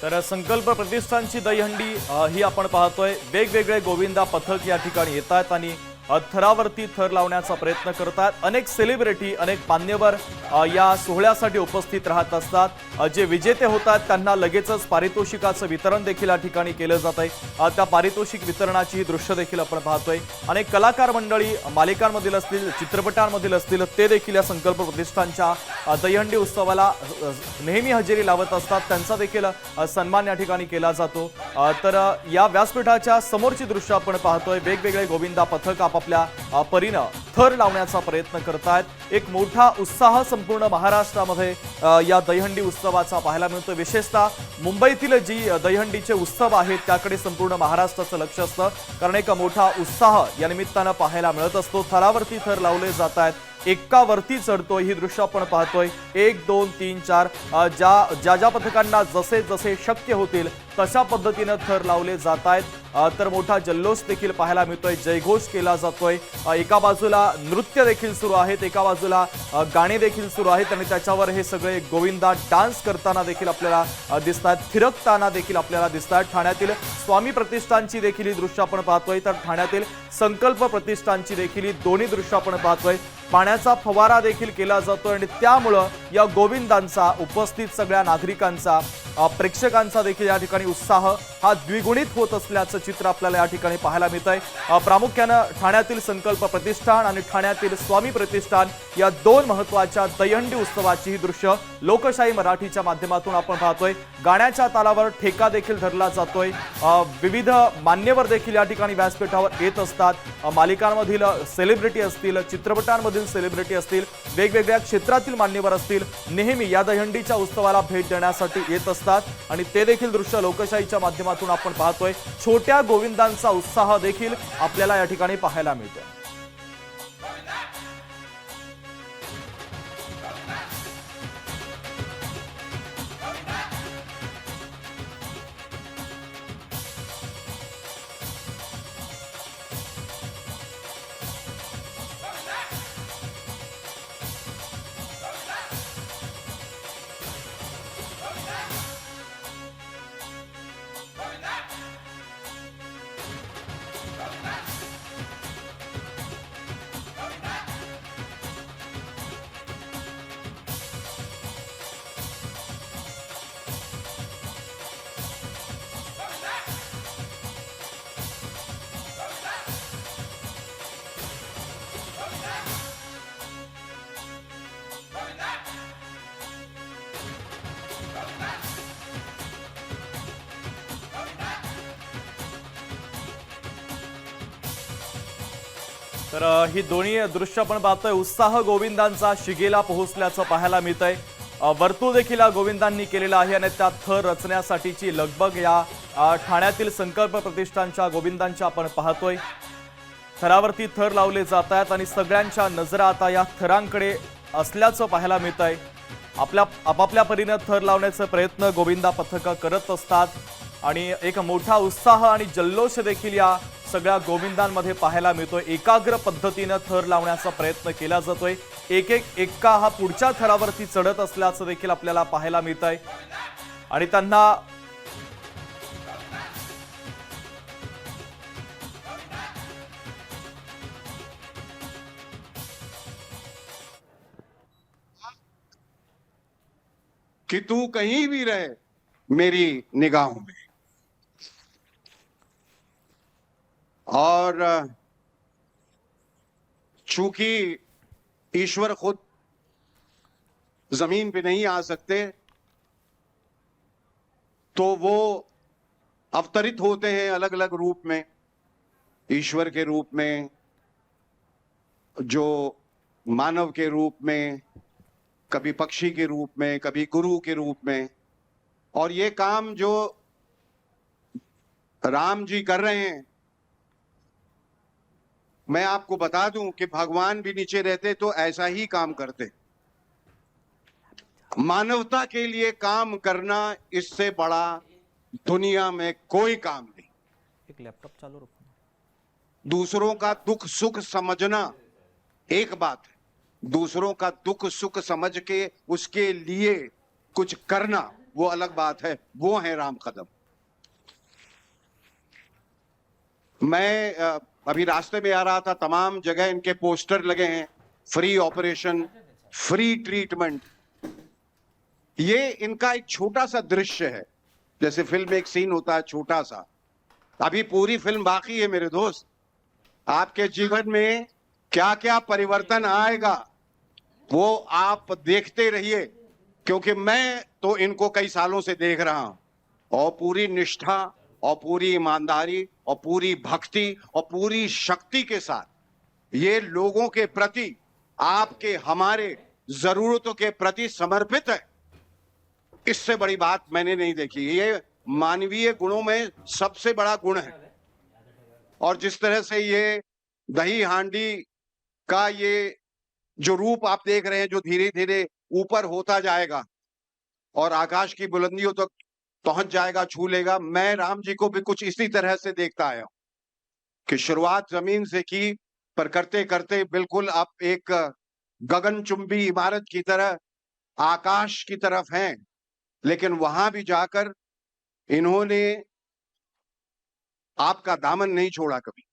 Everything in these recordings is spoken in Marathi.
तर संकल्प प्रतिष्ठानची दहीहंडी ही आपण पाहतोय। वेगवेगळे गोविंदा पथक या ठिकाणी येतात आणि थरावरती थर लावण्याचा प्रयत्न करतात। अनेक सेलिब्रिटी, अनेक मान्यवर या सोहळ्यासाठी उपस्थित राहत असतात। जे विजेते होतात त्यांना लगेचच पारितोषिकाचं वितरण देखील या ठिकाणी केलं जात आहे। त्या पारितोषिक वितरणाची दृश्य देखील आपण पाहतोय। अनेक कलाकार मंडळी मालिकांमधील असतील, चित्रपटांमधील असतील, ते देखील या संकल्प प्रतिष्ठानच्या दहीहंडी उत्सवाला नेहमी हजेरी लावत असतात। त्यांचा देखील सन्मान या ठिकाणी केला जातो। तर या व्यासपीठाच्या समोरची दृश्य आपण पाहतोय। वेगवेगळे गोविंदा पथक आपापल्या परीनं थर लावण्याचा प्रयत्न करतात। एक मोठा उत्साह संपूर्ण महाराष्ट्रामध्ये या दहीहंडी उत्सवाचा पाहायला मिळतो। विशेषतः मुंबईतील जी दहीहंडीचे उत्सव आहेत त्याकडे संपूर्ण महाराष्ट्राचं लक्ष असतं, कारण एक मोठा उत्साह या निमित्तानं पाहायला मिळत असतो। थरावरती थर लावले जात आहेत, एकावरती चढतोय ही दृश्य आपण पाहतोय। 1 2 3 4 ज्या पथकांना जसे जसे शक्य होतील तशा पद्धतीने थर लावले जात आहेत। तर मोठा जल्लोष देखील पाहायला मिळतोय, जयघोष केला जातोय। एका बाजूला नृत्य देखील सुरू आहेत, एका बाजूला गाणे देखील सुरू आहेत आणि त्याच्यावर हे सगळे गोविंदा डान्स करताना देखील आपल्याला दिसतात, थिरकताना देखील आपल्याला दिसतात। ठाण्यातील स्वामी प्रतिष्ठानची देखील ही दृश्य आपण पाहतोय, तर ठाण्यातील संकल्प प्रतिष्ठानची देखील ही दोन्ही दृश्य आपण पाहतोय। पाण्याचा फवारा देखील केला जातोय आणि त्यामुळे या गोविंदांचा, उपस्थित सगळ्या नागरिकांचा, प्रेक्षकांचा देखील या ठिकाणी उत्साह हा द्विगुणित होत असल्याचं चित्र आपल्याला या ठिकाणी पाहायला मिळतंय। प्रामुख्याने ठाण्यातील संकल्प प्रतिष्ठान आणि ठाण्यातील स्वामी प्रतिष्ठान या दोन महत्त्वाच्या दहीहंडी उत्सवाची ही दृश्य लोकशाही मराठीच्या माध्यमातून आपण पाहतोय। गाण्याच्या तालावर ठेका देखील धरला जातोय। विविध मान्यवर देखील या ठिकाणी व्यासपीठावर येत असतात। मालिकांमधील सेलिब्रिटी असतील, चित्रपटांमधील सेलिब्रिटी असतील, वेगवेगळ्या क्षेत्रातील मान्यवर असतील, नेहमी या दहीहंडीच्या उत्सवाला भेट देण्यासाठी येत असतात आणि ते देखील दृश्य लोकशाहीच्या माध्यमातून आपण पाहतोय। छोट्या गोविंदांचा उत्साह देखील आपल्याला या ठिकाणी पाहायला मिळतो। तर ही दोन्ही दृश्य आपण पाहतोय। उत्साह गोविंदांचा शिगेला पोहोचल्याचं पाहायला मिळतंय। वर्तुळ देखील गोविंदांनी केलेला आहे आणि त्या थर रचण्यासाठीची लगबग या ठाण्यातील संकल्प प्रतिष्ठानच्या गोविंदांच्या आपण पाहतोय। थरावरती थर लावले जात आहेत आणि सगळ्यांच्या नजरा आता या थरांकडे असल्याचं पाहायला मिळतंय। आपापल्या परीने थर लावण्याचा प्रयत्न गोविंदा पथक करत असतात आणि एक मोठा उत्साह आणि जल्लोष देखील या सगळ्या गोविंदांमध्ये पाहायला मिळतोय। एकाग्र पद्धतीने थर लावण्याचा प्रयत्न केला जातोय। एक एक्का हा पुढच्या थरावरती चढत असल्याचं देखील आपल्याला पाहायला मिळतंय आणि त्यांना कि तू कहीं भी रहे मेरी निगाहों में। और चूंकि ईश्वर खुद जमीन पे नहीं आ सकते तो वो अवतरित होते हैं अलग अलग रूप में। ईश्वर के रूप में, जो मानव के रूप में, कभी पक्षी के रूप में, कभी गुरु के रूप में। और ये काम जो राम जी कर रहे हैं, मैं आपको बता दूं कि भगवान भी नीचे रहते तो ऐसा ही काम करते। मानवता के लिए काम करना, इससे बड़ा दुनिया में कोई काम नहीं। एक लैपटॉप चालू रखो। दूसरों का दुख सुख समझना एक बात है, दूसरों का दुख सुख समझ के उसके लिए कुछ करना वो अलग बात है, वो है राम कदम। मैं अभी रास्ते में आ रहा था, तमाम जगह इनके पोस्टर लगे हैं, फ्री ऑपरेशन, फ्री ट्रीटमेंट। ये इनका एक छोटा सा दृश्य है, जैसे फिल्म में एक सीन होता है छोटा सा। अभी पूरी फिल्म बाकी है मेरे दोस्त। आपके जीवन में क्या क्या परिवर्तन आएगा वो आप देखते रहिए, क्योंकि मैं तो इनको कई सालों से देख रहा हूं, और पूरी निष्ठा और पूरी ईमानदारी और पूरी भक्ति और पूरी शक्ति के साथ ये लोगों के प्रति, आपके हमारे जरूरतों के प्रति समर्पित है। इससे बड़ी बात मैंने नहीं देखी। ये मानवीय गुणों में सबसे बड़ा गुण है। और जिस तरह से ये दही हांडी का ये जो रूप आप देख रहे हैं, जो धीरे धीरे ऊपर होता जाएगा और आकाश की बुलंदियों तक पहुंच जाएगा, छू लेगा, मैं राम जी को भी कुछ इसी तरह से देखता आया हूं कि शुरुआत जमीन से की, पर करते करते बिल्कुल आप एक गगनचुंबी इमारत की तरह आकाश की तरफ हैं। लेकिन वहां भी जाकर इन्होंने आपका दामन नहीं छोड़ा कभी।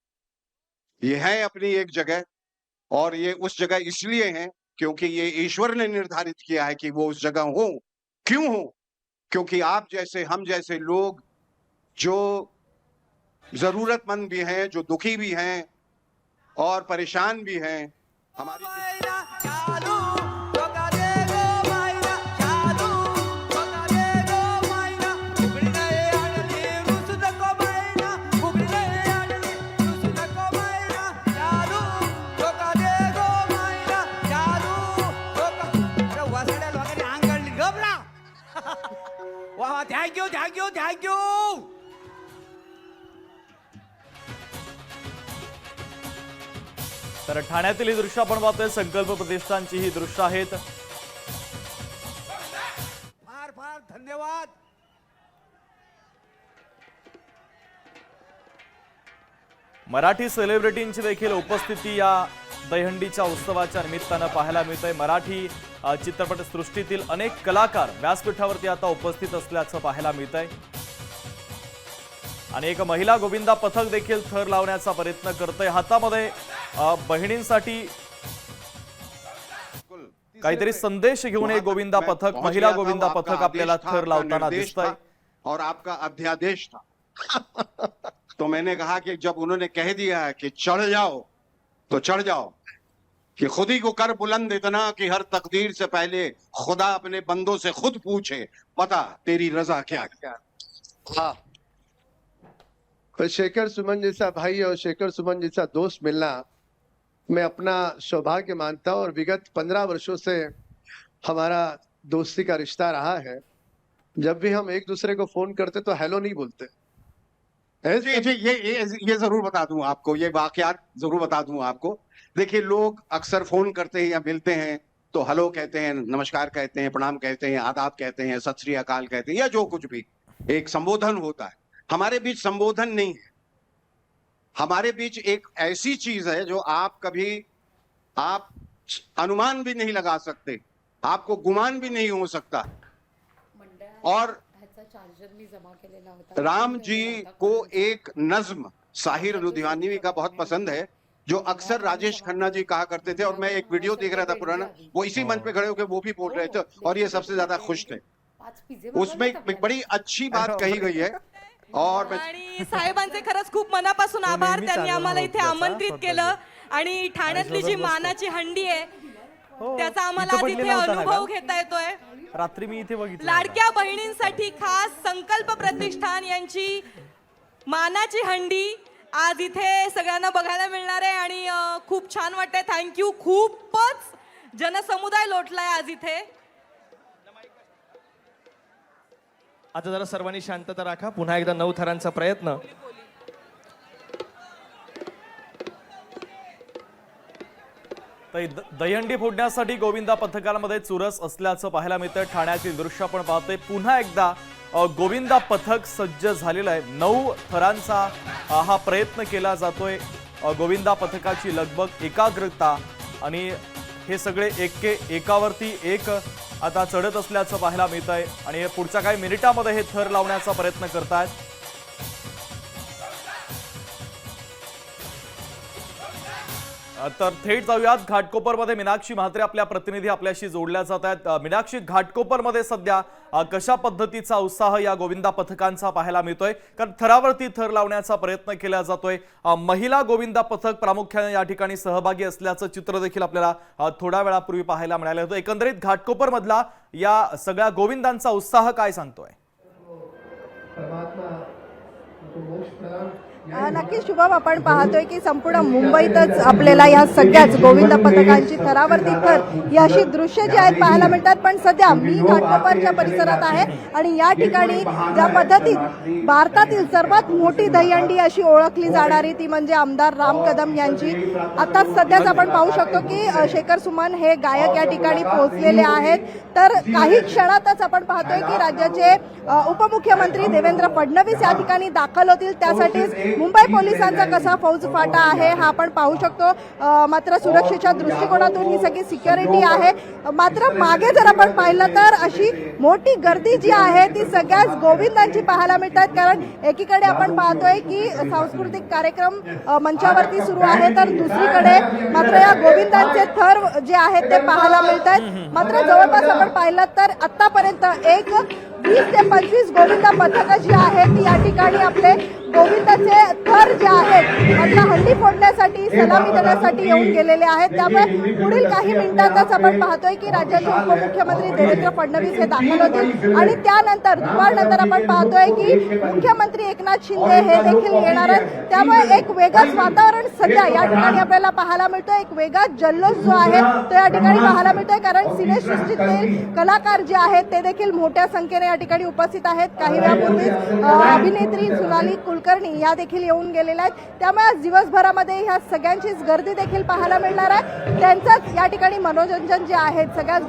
ये है अपनी एक जगह, और ये उस जगह इसलिए है क्योंकि ये ईश्वर ने निर्धारित किया है कि वो उस जगह हो। क्यों हो? क्योंकि आप जैसे, हम जैसे लोग जो जरूरतमंद भी हैं, जो दुखी भी हैं और परेशान भी हैं, हमारी थँक्यू थँक्यू थँक्यू। तर ठाण्यातील ही दृश्य आपण पाहतोय, संकल्प प्रतिष्ठानची ही दृश्य आहेत। फार फार धन्यवाद। मराठी सेलिब्रिटींची देखील उपस्थिती या दहीहंडीच्या उत्सवाच्या निमित्तानं पाहायला मिळते। मराठी चित्रपट सृष्टीतील अनेक कलाकार व्यासपीठावरती आता उपस्थित असल्याचं पाहायला मिळतंय आणि एक महिला गोविंदा पथक देखील थर लावण्याचा प्रयत्न करते। हातामध्ये बहिणींसाठी काहीतरी संदेश घेऊन एक गोविंदा पथक, महिला गोविंदा पथक आपल्याला थर लावताना दिसतंय। और आपका अध्यादेश था तो मैंने कहा कि जब उन्होंने कह दिया है कि चढ़ जाओ तो चढ़ जाओ, कि खुद ही को कर बुलंद इतना कि हर तकदीर से पहले खुदा अपने बंदों से खुद पूछे, पता तेरी रजा क्या क्या। हाँ, पर शेखर सुमन जैसा भाई और शेखर सुमन जैसा दोस्त मिलना मैं अपना सौभाग्य मानता हूं, और विगत 15 वर्षों से हमारा दोस्ती का रिश्ता रहा है। जब भी हम एक दूसरे को फोन करते तो हेलो नहीं बोलते। जी जी, ये जरूर बता दूं आपको, ये वाकयात जरूर बता दूं आपको। देखिए, लोग अक्सर फोन करते हैं या मिलते हैं तो हेलो कहते हैं, नमस्कार कहते हैं, प्रणाम कहते हैं, आदाब कहते हैं, सत श्री अकाल कहते हैं, या जो कुछ भी एक संबोधन होता है। हमारे बीच संबोधन नहीं है, हमारे बीच एक ऐसी चीज है जो आप कभी आप अनुमान भी नहीं लगा सकते, आपको गुमान भी नहीं हो सकता। और राम जी को एक नज्म साहिर लुधियानवी का बहुत पसंद है, जो अक्सर राजेश खन्ना जी कहा करते थे, और मैं एक वीडियो देख रहा था पुराना, वो इसी मंच पे खड़े होकर वो भी बोल रहे थे और ये सबसे ज्यादा खुश थे। उसमें एक बड़ी अच्छी बात कही गई है। और आणि साहेबांचे खरंच खूप मनापासून आभार, त्यांनी आम्हाला इथे आमंत्रित केलं आणि ठाण्यातली जी मानाची हंडी आहे त्याचा आम्हाला आज इथे अनुभव घेता येतोय। रात्री मी इथे बघितलं, लाडक्या बहिणींसाठी खास संकल्प प्रतिष्ठान यांची मानाची हंडी आज इथे सगळ्यांना बघायला मिळणार आहे आणि खूप छान वाटतंय। थँक्यू, खूपच जनसमुदाय लोटलाय आज इथे। आता जरा सर्वांनी शांतता राखा, पुन्हा एकदा 9 थरांचा प्रयत्न। दहीहंडी फोडण्यासाठी गोविंदा पथकामध्ये चुरस असल्याचं पाहायला मिळतंय। ठाण्यातील दृश्य आपण पाहतोय, पुन्हा एकदा गोविंदा पथक सज्ज झालेलं आहे। 9 थरांचा हा प्रयत्न केला जातोय। गोविंदा पथकाची लगबग, एकाग्रता आणि हे सगळे एकावरती एक आता चढत असल्याचं पाहायला मिळत आहे आणि हे पुढच्या काही मिनिटांमध्ये हे थर लावण्याचा प्रयत्न करतायत. तर थेट जाऊयात घाटकोपरमध्ये. मीनाक्षी म्हात्रे आपल्या प्रतिनिधी आपल्याशी जोडल्या जात आहेत. मीनाक्षी, घाटकोपरमध्ये सध्या कशा पद्धतीचा उत्साह या गोविंदा पथकांचा पाहायला मिळतोय? कारण थरावरती थर लावण्याचा प्रयत्न केला जातोय. महिला गोविंदा पथक प्रामुख्याने या ठिकाणी सहभागी असल्याचं चित्र देखील आपल्याला थोड्या वेळापूर्वी पाहायला मिळालं होतं. एकंदरीत घाटकोपर मधला या सगळ्या गोविंदांचा उत्साह काय सांगतोय? नक्कीच शुभम, आपण पाहतोय की संपूर्ण मुंबईतच आपल्याला या सगळ्याच गोविंदा पथकांची थरावरती थर ही अशी दृश्य जी आहेत पाहायला मिळतात. पण सध्या मी घाटकोपरच्या परिसरात आहे आणि या ठिकाणी ज्या पद्धतीत भारतातील सर्वात मोठी दहीहंडी अशी ओळखली जाणारी ती म्हणजे आमदार राम कदम यांची, आता सध्याच आपण पाहू शकतो की शेखर सुमन हे गायक या ठिकाणी पोहोचलेले आहेत. तर काही क्षणातच आपण पाहतोय की राज्याचे उपमुख्यमंत्री देवेंद्र फडणवीस या ठिकाणी दाखल होतील. त्यासाठीच मुंबई पोलिसांचा कसा फौजफाटा आहे हा आपण पाहू शकतो. मात्र सुरक्षेच्या दृष्टिकोनातून ही सगळी सिक्युरिटी आहे. मात्र मागे जर आपण पाहिलं तर अशी मोठी गर्दी जी आहे ती सगळ्याच गोविंदांची पाहायला मिळतात. कारण एकीकडे आपण पाहतोय की सांस्कृतिक कार्यक्रम मंचावरती सुरू आहे, तर दुसरीकडे मात्र या गोविंदांचे थर जे आहेत ते पाहायला मिळतात. मात्र जवळपास आपण पाहिलं तर आतापर्यंत 20 ते 25 गोविंदा पथकं जी आहेत ती या ठिकाणी आपले गोविंदाचे थर जे आहेत मात्र हंडी फोडण्यासाठी, सलामी देण्यासाठी येऊन गेलेले आहेत. त्यामुळे पुढील काही मिनिटातच आपण पाहतोय की राज्याचे उपमुख्यमंत्री देवेंद्र फडणवीस हे दाखल होतील आणि त्यानंतर दुपारनंतर आपण पाहतोय की मुख्यमंत्री एकनाथ शिंदे हे देखील येणार आहेत. त्यामुळे एक वेगळंच वातावरण सध्या या ठिकाणी आपल्याला पाहायला मिळतोय. एक वेगळा जल्लोष जो आहे तो या ठिकाणी पाहायला मिळतोय. कारण सिनेसृष्टीतील कलाकार जे आहेत ते देखील मोठ्या संख्येने या ठिकाणी उपस्थित आहेत. काही वेळापूर्वी अभिनेत्री सोनाली कुलकर्णी या देखील येऊन गेलेल्या आहेत. त्यामुळे आज दिवसभरामध्ये ह्या सगळ्यांचीच गर्दी देखील पाहायला मिळणार आहे. त्यांचंच या ठिकाणी मनोरंजन जे आहेत सगळ्याच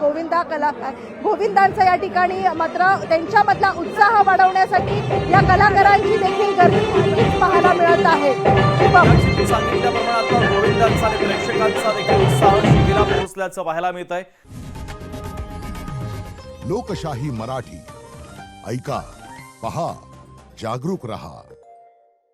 गोविंदांचं या ठिकाणी मात्र त्यांच्यामधला उत्साह वाढवण्यासाठी या कलाकारांची देखील गर्दी पाहायला मिळत आहे. सांगितल्याप्रमाणे आता गोविंदांचा आणि प्रेक्षकांचा देखील उत्साह शिगेला पोहोचल्याचं पाहायला मिळत आहे. लोकशाही मराठी ऐका, पहा, जागरूक रहा.